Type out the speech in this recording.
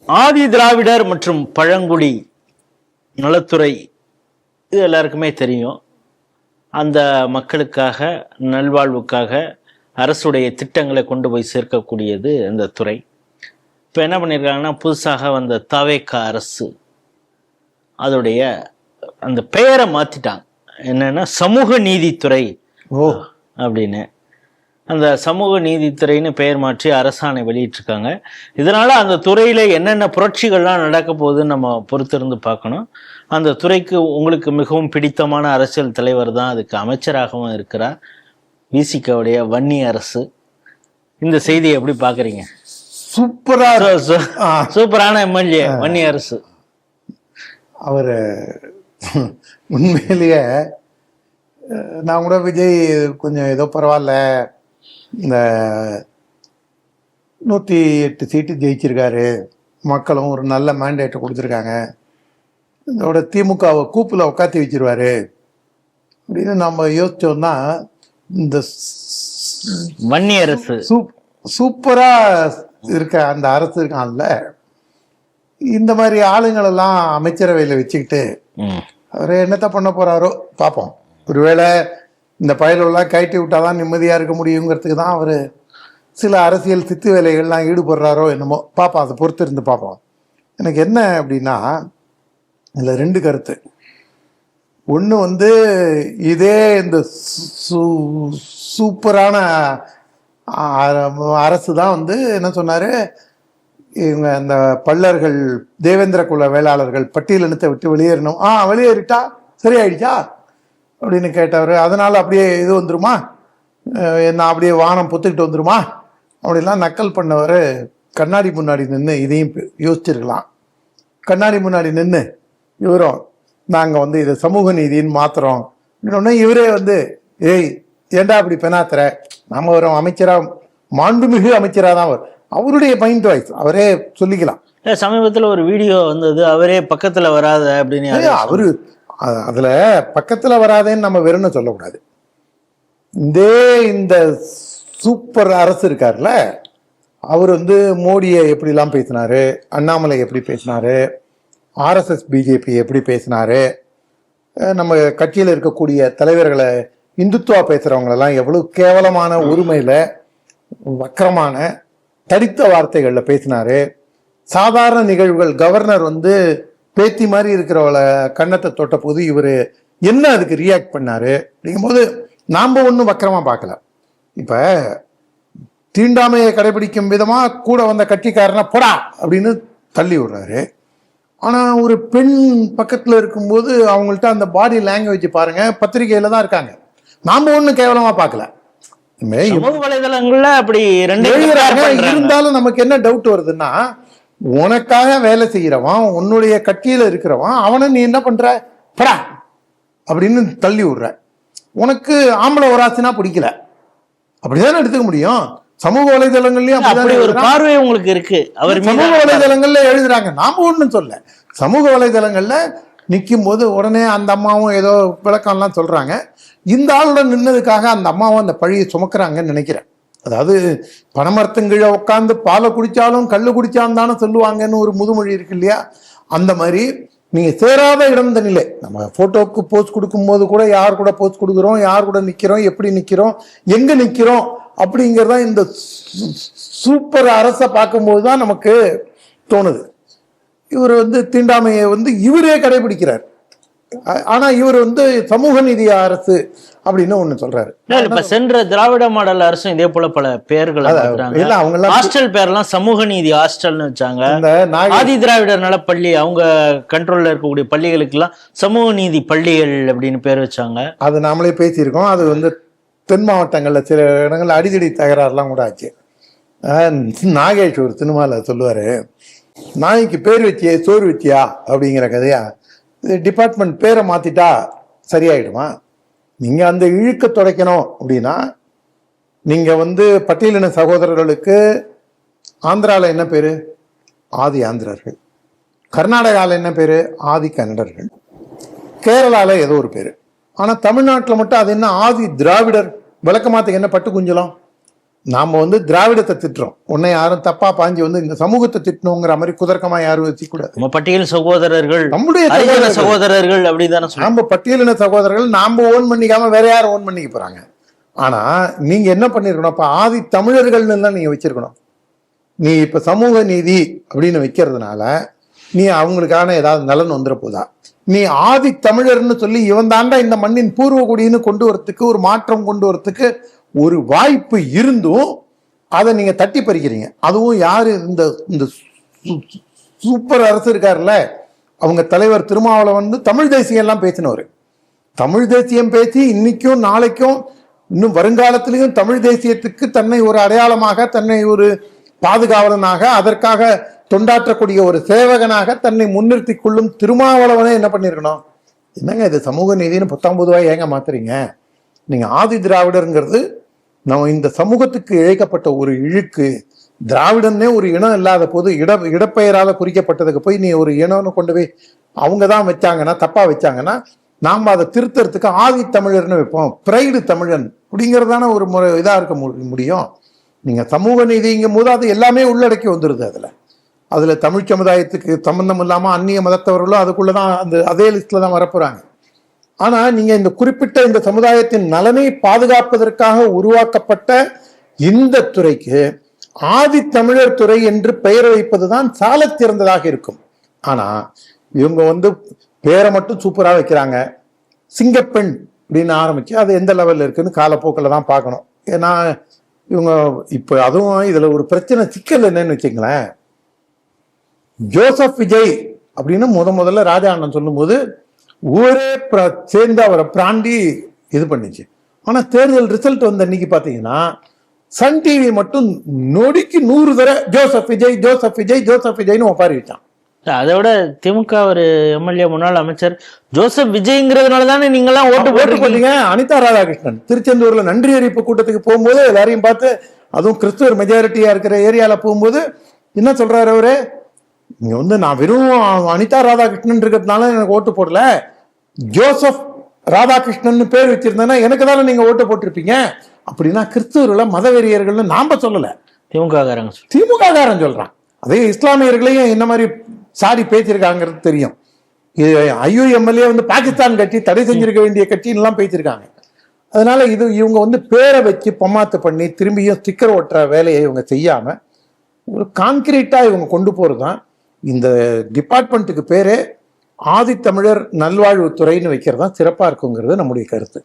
ஆதி திராவிடர் மற்றும் பழங்குடி நலத்துறை இது எல்லாருக்குமே தெரியும். அந்த மக்களுக்காக நல்வாழ்வுக்காக அரசுடைய திட்டங்களை கொண்டு போய் சேர்க்கக்கூடியது அந்த துறை. இப்போ என்ன பண்ணியிருக்காங்கன்னா, புதுசாக வந்த தவேகா அரசு அதோடைய அந்த பெயரை மாற்றிட்டாங்க. என்னன்னா சமூக நீதித்துறை அப்படின்னு. அந்த சமூக நீதித்துறைன்னு பெயர் மாற்றி அரசாணை வெளியிட்டிருக்காங்க. இதனால அந்த துறையில என்னென்ன புரட்சிகள்லாம் நடக்க போகுதுன்னு நம்ம பொறுத்திருந்து பார்க்கணும். அந்த துறைக்கு உங்களுக்கு மிகவும் பிடித்தமான அரசியல் தலைவர் தான் அதுக்கு அமைச்சராகவும் இருக்கிறார், விசிகவுடைய வன்னி அரசு. இந்த செய்தியை எப்படி பாக்குறீங்க? சூப்பரான எம்எல்ஏ வன்னி அரசு. அவர் உண்மையிலேயே நான் கூட விஜய் கொஞ்சம் ஏதோ பரவாயில்ல, இந்த 108 சீட்டு ஜெயிச்சிருக்காரு, மக்களும் ஒரு நல்ல மேண்டேட்டை கொடுத்துருக்காங்க, இதோட திமுகவை கூப்பில் உட்காத்தி வச்சிருவாரு அப்படின்னு நம்ம யோசிச்சோம்னா, இந்த வன்னி அரசு சூப்பரா இருக்க அந்த அரசு இருக்கான்ல, இந்த மாதிரி ஆளுங்களெல்லாம் அமைச்சரவையில் வச்சுக்கிட்டு அவர் என்னத்த பண்ண போறாரோ பார்ப்போம். ஒருவேளை இந்த பயலெல்லாம் கயட்டி விட்டாதான் நிம்மதியாக இருக்க முடியுங்கிறதுக்கு தான் அவர் சில அரசியல் சித்து வேலைகள்லாம் ஈடுபடுறாரோ என்னமோ பார்ப்போம். அதை பொறுத்து இருந்து பார்ப்போம். எனக்கு என்ன அப்படின்னா, இதில் 2 கருத்து. ஒன்று இதே இந்த சூப்பரான அரசு தான் என்ன சொன்னார், இவங்க இந்த பல்லர்கள் தேவேந்திர குல வேளாளர்கள் பட்டியலினத்தை விட்டு வெளியேறணும், வெளியேறிட்டா சரியாயிடுச்சா அப்படின்னு கேட்டவர். அதனால் அப்படியே இது வந்துருமா, நான் அப்படியே வானம் பொத்துக்கிட்டு வந்துருமா அப்படிலாம் நக்கல் பண்ணவர் கண்ணாடி முன்னாடி நின்று இதையும் யோசிச்சிருக்கலாம். கண்ணாடி முன்னாடி நின்று இவரும் நாங்கள் இதை சமூக நீதின்னு மாத்துறோம் அப்படின்னோடனே இவரே ஏய் ஏண்டா அப்படி பெணாத்துற, நம்ம ஒரு அமைச்சராக மாண்புமிகு அமைச்சராக தான் அவருடைய பாயிண்ட் வாய்ஸ் அவரே சொல்லிக்கலாம். சமீபத்தில் ஒரு வீடியோ வந்தது, அவரே பக்கத்தில் வராத அப்படின்னு. அவரு அதுல பக்கத்துல வராதேன்னு நம்ம வெறும்னு சொல்லக்கூடாது. இந்த சூப்பர் அரசு இருக்காருல்ல, அவர் மோடியை எப்படிலாம் பேசினாரு, அண்ணாமலை எப்படி பேசினாரு, RSS பிஜேபி எப்படி பேசினாரு, நம்ம கட்சியில் இருக்கக்கூடிய தலைவர்களை இந்துத்துவா பேசுறவங்களெல்லாம் எவ்வளவு கேவலமான உரிமையில வக்கரமான தடித்த வார்த்தைகள்ல பேசினாரு. சாதாரண நிகழ்வுகள், கவர்னர் பேத்தி மாதிரி இருக்கிறவளை கன்னத்தை தொட்ட போது இவர் என்ன அதுக்கு ரியாக்ட் பண்ணாரு அப்படிங்கும்போது நாம் ஒன்றும் வக்கரமா பார்க்கல. இப்ப தீண்டாமையை கடைபிடிக்கும் விதமா கூட வந்த கட்சிக்காரனா போடா அப்படின்னு தள்ளி விடுறாரு. ஆனா ஒரு பெண் பக்கத்துல இருக்கும்போது அவங்கள்ட்ட அந்த பாடி லாங்குவேஜ் பாருங்க, பத்திரிகையில தான் இருக்காங்க, நாம ஒன்றும் கேவலமா பார்க்கல. வலைதளங்கள்ல அப்படி இருந்தாலும் நமக்கு என்ன டவுட் வருதுன்னா, உனக்காக வேலை செய்யறவன், உன்னுடைய கட்சியில இருக்கிறவன், அவனை நீ என்ன பண்ற படா அப்படின்னு தள்ளி விடுற. உனக்கு ஆம்பளை வராசினா பிடிக்கல அப்படிதான் எடுத்துக்க முடியும். சமூக வலைதளங்கள்லயும் அப்படி ஒரு பார்வை உங்களுக்கு இருக்கு. அவர் சமூக வலைதளங்கள்ல எழுதுறாங்க, நாம ஒண்ணும் சொல்ல. சமூக வலைதளங்கள்ல நிற்கும் போது உடனே அந்த அம்மாவும் ஏதோ விளக்கம்லாம் சொல்றாங்க. இந்த ஆளுடன் நின்னதுக்காக அந்த அம்மாவும் அந்த பழியை சுமக்குறாங்கன்னு நினைக்கிறேன். அதாவது பணமரத்துங்கீழ உட்காந்து பாலை குடிச்சாலும் கல்லு குடிச்சாலும் தானே சொல்லுவாங்கன்னு ஒரு முதுமொழி இருக்கு இல்லையா? அந்த மாதிரி நீங்க சேராத இடம் நிலை. நம்ம போட்டோக்கு போஸ்ட் கொடுக்கும் போது கூட யார் கூட போஸ்ட் கொடுக்குறோம், யார் கூட நிக்கிறோம், எப்படி நிக்கிறோம், எங்க நிக்கிறோம் அப்படிங்கிறதா இந்த சூப்பர் அரசை பார்க்கும்போது தான் நமக்கு தோணுது. இவர் தீண்டாமையை இவரே கடைபிடிக்கிறார். ஆனா இவர் சமூக நீதி அரசு அப்படின்னு ஒண்ணு சொல்றாரு. இப்ப சென்ற திராவிட மாடல் அரசும் இதே போல பல பெயர்கள் ஹாஸ்டல் பேர்லாம் சமூக நீதி ஹாஸ்டல்னு வச்சாங்க. ஆதி திராவிடர் நலப்பள்ளி அவங்க கண்ட்ரோல்ல இருக்கக்கூடிய பள்ளிகளுக்கு எல்லாம் சமூக நீதி பள்ளிகள் அப்படின்னு பேர் வச்சாங்க. அது நாமளே பேசியிருக்கோம். அது தென் மாவட்டங்கள்ல சில இடங்கள்ல அடிதடி தகராறுலாம் கூட ஆச்சு. நாகேஷ் ஒரு சினிமால சொல்லுவாரு, நாய்க்கு பேர் வச்சியே சோறு வச்சியா அப்படிங்கிற கதையா. டிபார்ட்மெண்ட் பேரை மாத்திட்டா சரியாயிடுமா? நீங்க அந்த இழுக்க துடைக்கணும் அப்படின்னா, நீங்க பட்டியலின சகோதரர்களுக்கு ஆந்திரால என்ன பேரு? ஆதி ஆந்திரர்கள். கர்நாடகாவில் என்ன பேரு? ஆதி கன்னடர்கள். கேரளால ஏதோ ஒரு பேரு. ஆனா தமிழ்நாட்டில் மட்டும் அது என்ன ஆதி திராவிடர். விளக்கமாத்துக்கு என்ன பட்டு குஞ்சலம்? நாம வந்து திராவிடத்தை திட்டுறோம், உன்னை யாரும் தப்பா பாஞ்சு வந்து இந்த சமூகத்தை திட்டணுங்கிற மாதிரி குதர்க்கமா யாரும் வச்சுக்கூடாது. நம்ம பட்டியல் சகோதரர்கள், நம்முடைய ஹரிஜன சகோதரர்கள் அப்படிதானே சொல்றோம். நாம பட்டியலின சகோதரர்கள் நாம ஓன் பண்ணிக்காம வேற யாரும் ஓன் பண்ணிக்க போறாங்க. ஆனா நீங்க என்ன பண்ணிருக்கணும், இப்ப ஆதி தமிழர்கள்னு தான் நீங்க வச்சிருக்கணும். நீ இப்ப சமூக நீதி அப்படின்னு வைக்கிறதுனால நீ அவங்களுக்கான ஏதாவது நலன் வந்துட போதா? நீ ஆதி தமிழர்னு சொல்லி இவன் தாண்டா இந்த மண்ணின் பூர்வ குடின்னு கொண்டு வரத்துக்கு, ஒரு மாற்றம் கொண்டு வரத்துக்கு ஒரு வாய்ப்பு இருந்தும் அதை நீங்க தட்டி பறிக்கிறீங்க. அதுவும் யாரு, இந்த இந்த சூப்பர் அரசு இருக்காருல்ல, அவங்க தலைவர் திருமாவளவன் வந்து தமிழ் தேசியம் எல்லாம் பேசினவர். தமிழ் தேசியம் பேசி இன்னைக்கும் நாளைக்கும் இன்னும் வருங்காலத்திலையும் தமிழ் தேசியத்துக்கு தன்னை ஒரு அடையாளமாக, தன்னை ஒரு பாதுகாவலனாக, அதற்காக தொண்டாற்றக்கூடிய ஒரு சேவகனாக தன்னை முன்னிறுத்தி கொள்ளும் திருமாவளவனே என்ன பண்ணிருக்கணும்? என்னங்க இது சமூக நீதினு 19 ரூபாய் ஏங்க மாத்துறீங்க? நீங்க ஆதி திராவிடருங்கிறது நம்ம இந்த சமூகத்துக்கு இழைக்கப்பட்ட ஒரு இழுக்கு. திராவிடன்னே ஒரு இனம் இல்லாத போது இடப்பெயரால குறிக்கப்பட்டதுக்கு போய் நீ ஒரு இனம்னு கொண்டு போய் அவங்க தான் வச்சாங்கன்னா, தப்பா வச்சாங்கன்னா நாம் அதை திருத்தறதுக்கு ஆதி தமிழர்னு வைப்போம், பிரைடு தமிழன் அப்படிங்கிறதான ஒரு முறை இதா இருக்க முடியும். நீங்க சமூக நீதிங்கும் போது அது எல்லாமே உள்ளடக்கி வந்துடுது. அதுல தமிழ் சமுதாயத்துக்கு சம்பந்தம் இல்லாம அந்நிய மதத்தவர்களும் அதுக்குள்ளதான் அதே லிஸ்ட்ல தான் வரப்போறாங்க. ஆனா நீங்க இந்த குறிப்பிட்ட இந்த சமுதாயத்தின் நலனை பாதுகாப்பதற்காக உருவாக்கப்பட்ட இந்த துறைக்கு ஆதி தமிழர் துறை என்று பெயர் வைப்பதுதான் சால சிறந்ததாக இருக்கும். ஆனா இவங்க வந்து பேரை மட்டும் சூப்பரா வைக்கிறாங்க. சிங்கப்பெண் அப்படின்னு ஆரம்பிச்சு அது எந்த லெவல்ல இருக்குன்னு காலப்போக்கில் தான் பார்க்கணும். ஏன்னா இவங்க இப்ப அதுவும் இதுல ஒரு பிரச்சனை சிக்கல் என்னன்னு வச்சுங்களேன், ஜோசப் விஜய் அப்படின்னு முதல்ல ராஜா அண்ணன் சொல்லும் போது ஊரே சேர்ந்து அவரை பிராண்டி இது பண்ணிச்சு. ஆனா தேர்தல் ரிசல்ட் வந்த அன்னைக்கு பாத்தீங்கன்னா சன் டிவி மட்டும் நொடிக்கு 100 தடவை ஜோசப் விஜய் ஜோசப் விஜய் ஜோசப் விஜய்னு ஒப்பாரி வச்சான். அதை விட திமுக ஒரு எம்எல்ஏ முன்னாள் அமைச்சர் ஜோசப் விஜய்ங்கிறதுனால தானே நீங்களாம் ஓட்டு போட்டீங்க. அனிதா ராதாகிருஷ்ணன் திருச்செந்தூர்ல நன்றி அறிவிப்பு கூட்டத்துக்கு போகும்போது எல்லாரையும் பார்த்து, அதுவும் கிறிஸ்துவர் மெஜாரிட்டியா இருக்கிற ஏரியால போகும்போது என்ன சொல்றாரு அவரு, இங்க வந்து நான் வெறும் அனிதா ராதாகிருஷ்ணன் இருக்கிறதுனால எனக்கு ஓட்டு போடல, ஜோசப் ராதாகிருஷ்ணன் பேர் வச்சிருந்தேன்னா எனக்கு தானே நீங்க ஓட்டு போட்டிருப்பீங்க அப்படின்னா கிறிஸ்துவர்களை மதவெறியர்கள்னு நாம சொல்லல, திமுக காரன் சொல்றான். அதே இஸ்லாமியர்களையும் என்ன மாதிரி சாரி பேசியிருக்காங்கிறது தெரியும். இது ஐயுஎம்எல்ஏ வந்து பாகிஸ்தான் கட்சி, தடை செஞ்சிருக்க வேண்டிய கட்சின்னு எல்லாம் பேசியிருக்காங்க. அதனால இது இவங்க வந்து பேரை வச்சு பமாத்து பண்ணி திரும்பியும் ஸ்டிக்கர் ஒட்டுற வேலையை இவங்க செய்யாம ஒரு கான்கிரீட்டா இவங்க கொண்டு போறதுதான் இந்த டிபார்ட்மெண்ட்டுக்கு பேரே ஆதித்தமிழர் நல்வாழ்வுத்துறைன்னு வைக்கிறது தான் சிறப்பா இருக்குங்கிறது நம்முடைய கருத்து.